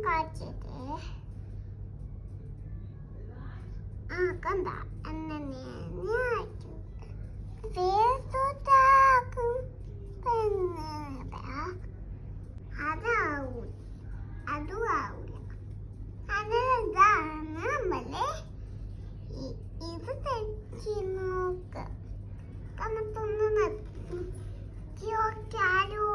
കാച്ചത് കണ്ട എന്നെ അതാവൂല അതും ആവൂല അതെന്താ നമ്മളെ ഇത് തെറ്റി നോക്ക് കണത്തൊന്ന് നോക്കിയാലോ